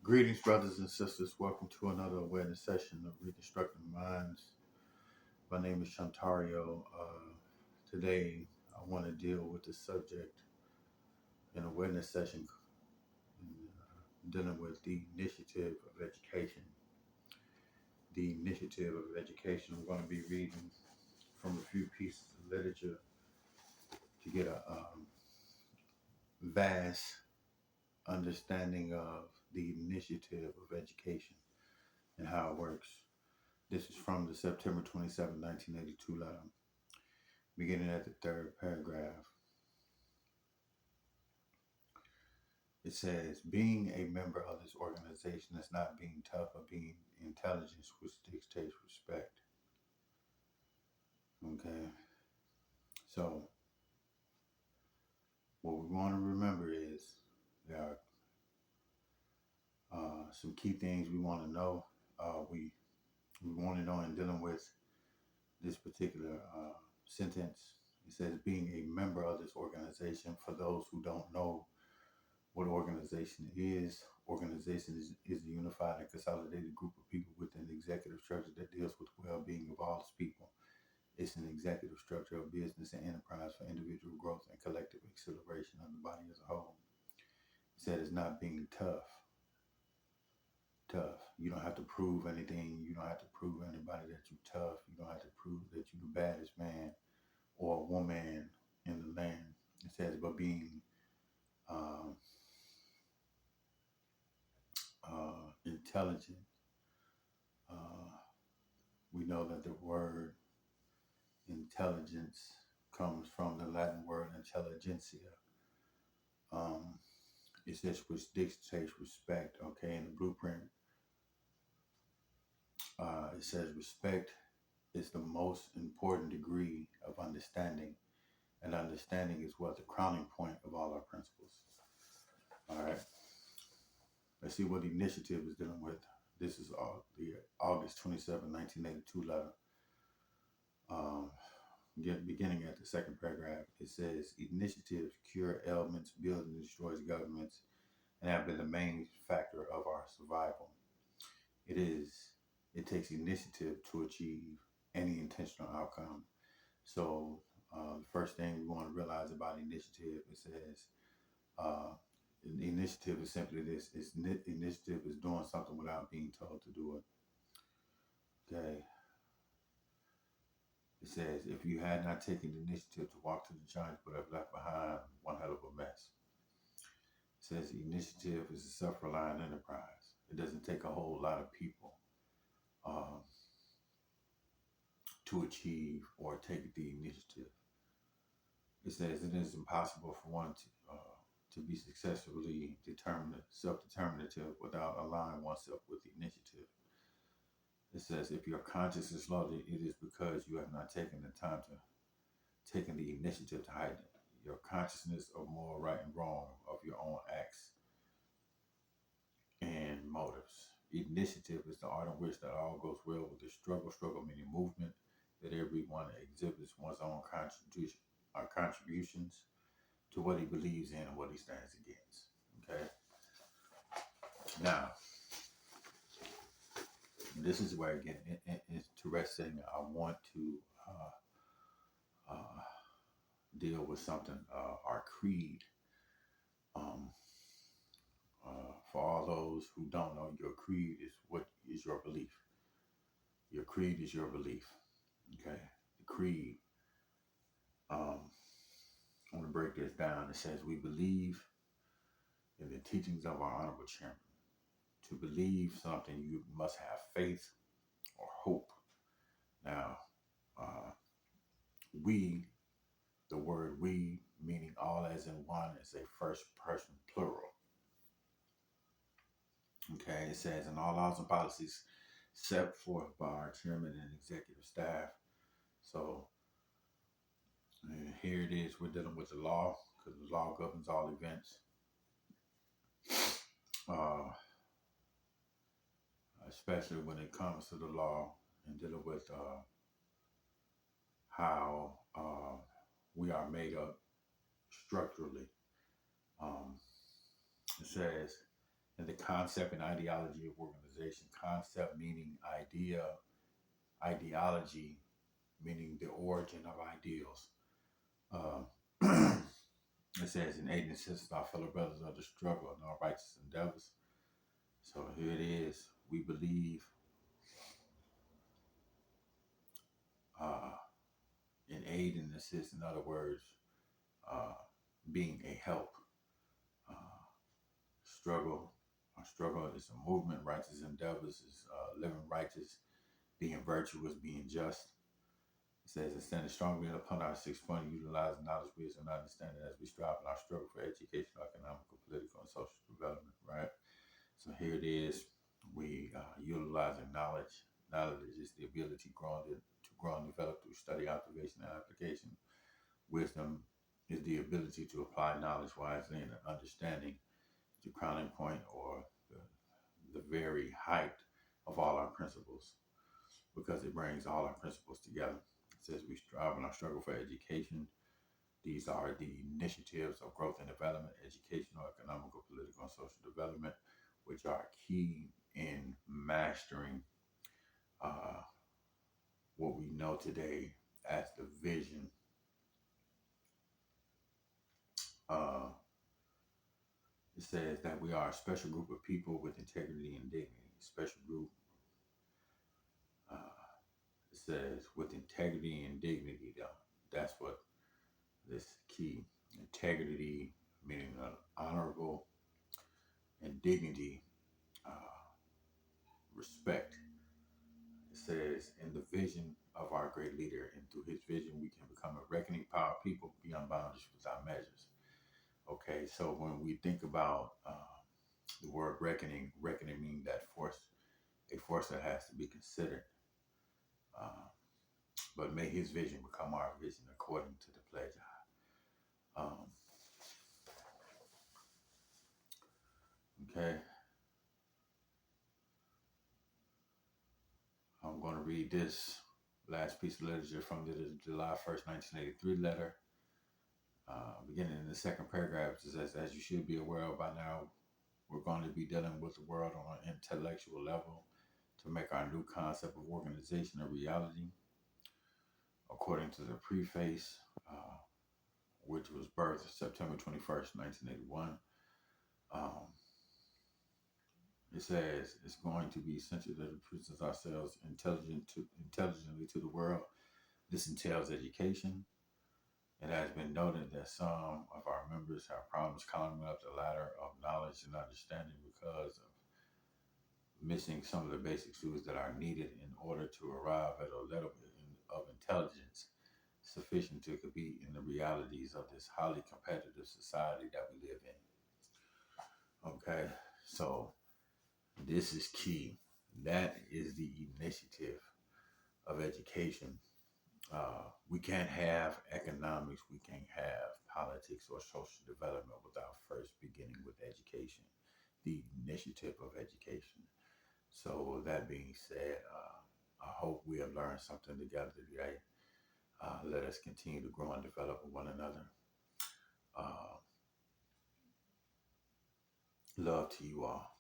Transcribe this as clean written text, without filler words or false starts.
Greetings, brothers and sisters. Welcome to another awareness session of Reconstructing Minds. My name is Shantario. Today, I want to deal with the subject in awareness session dealing with the initiative of education. The initiative of education. We're going to be reading from a few pieces of literature to get a vast understanding of the initiative of education and how it works. This is from the September 27, 1982 letter, beginning at the third paragraph. It says, being a member of this organization is not being tough or being intelligence, which dictates respect. Okay? So, what we want to remember is there are some key things we want to know. We want to know in dealing with this particular sentence. It says, being a member of this organization, for those who don't know what organization is a unified and consolidated group of people within the executive structure that deals with the well-being of all its people. It's an executive structure of business and enterprise for individual growth and collective acceleration of the body as a whole. It said it's not being tough. Tough. You don't have to prove anything. You don't have to prove anybody that you're tough. You don't have to prove that you're the baddest man or woman in the land. It says, but being intelligent. We know that the word intelligence comes from the Latin word intelligentsia. It says which dictates respect. Okay, in the blueprint, it says respect is the most important degree of understanding, and understanding is what the crowning point of all our principles. All right, let's see what initiative is dealing with. This is the August 27, 1982 letter. Beginning at the second paragraph, it says, initiatives cure ailments, build and destroys governments, and have been the main factor of our survival. It takes initiative to achieve any intentional outcome. So the first thing we want to realize about initiative, it says, the initiative is simply this. Initiative is doing something without being told to do it. Okay. It says, if you had not taken the initiative to walk to the giant, would have left behind one hell of a mess. It says initiative is a self-reliant enterprise. It doesn't take a whole lot of people to achieve or take the initiative. It says it is impossible for one to be successfully self-determinative without aligning oneself with the initiative. It says if your conscience is loaded, it is because you have not taken the time to taken the initiative to heighten your consciousness of moral right and wrong of your own acts and motives. Initiative is the art in which that all goes well with the struggle meaning movement, that everyone exhibits one's own contributions to what he believes in and what he stands against. Okay. Now, this is where again it's interesting. I want to deal with something. Our creed. For all those who don't know, your creed is what is your belief. Your creed is your belief. Okay. The creed. I'm going to break this down. It says we believe in the teachings of our honorable chairman. To believe something, you must have faith or hope. Now, we, the word we, meaning all as in one, is a first person plural. Okay, it says in all laws and policies set forth by our chairman and executive staff. So here it is. We're dealing with the law because the law governs all events. Especially when it comes to the law and dealing with how we are made up structurally. It says and the concept and ideology of organization. Concept meaning idea, ideology meaning the origin of ideals. Uh, it says, in aid and assist our fellow brothers of the struggle and our righteous endeavors. So here it is. We believe uh, in aid and assist, in other words, uh, being a help. Uh, struggle. Our struggle is a movement. Righteous endeavors is living righteous, being virtuous, being just. It says, and standing strongly upon our 6 point, utilizing knowledge, wisdom, and understanding as we strive in our struggle for educational, economical, political, and social development, right? So here it is. We utilizing knowledge. Knowledge is the ability to grow and develop through study, observation, and application. Wisdom is the ability to apply knowledge wisely, and understanding the crowning point, or the very height of all our principles, because it brings all our principles together. It says we strive in our struggle for education. These are the initiatives of growth and development, educational, economical, political, and social development, which are key in mastering uh, what we know today as the vision. Uh, it says that we are a special group of people with integrity and dignity. Special group, uh, it says, with integrity and dignity, though. That's what this key. Integrity, meaning honorable, and dignity, uh, respect. It says, in the vision of our great leader, and through his vision, we can become a reckoning power of people beyond boundaries without measures. Okay, so when we think about the word reckoning, reckoning means that force, a force that has to be considered. Uh, but may his vision become our vision according to the pledge. Um, okay, I'm going to read this last piece of literature from the July 1st, 1983 letter. Beginning in the second paragraph, it says, as you should be aware of by now, we're going to be dealing with the world on an intellectual level to make our new concept of organization a reality. According to the preface, which was birthed September 21st, 1981, um, it says it's going to be essential that we present ourselves intelligently to the world. This entails education. It has been noted that some of our members have problems climbing up the ladder of knowledge and understanding because of missing some of the basic tools that are needed in order to arrive at a level of intelligence sufficient to compete in the realities of this highly competitive society that we live in. Okay, so this is key. That is the initiative of education. We can't have economics, we can't have politics or social development without first beginning with education, the initiative of education. So that being said, I hope we have learned something together today. Let us continue to grow and develop with one another. Uh, love to you all.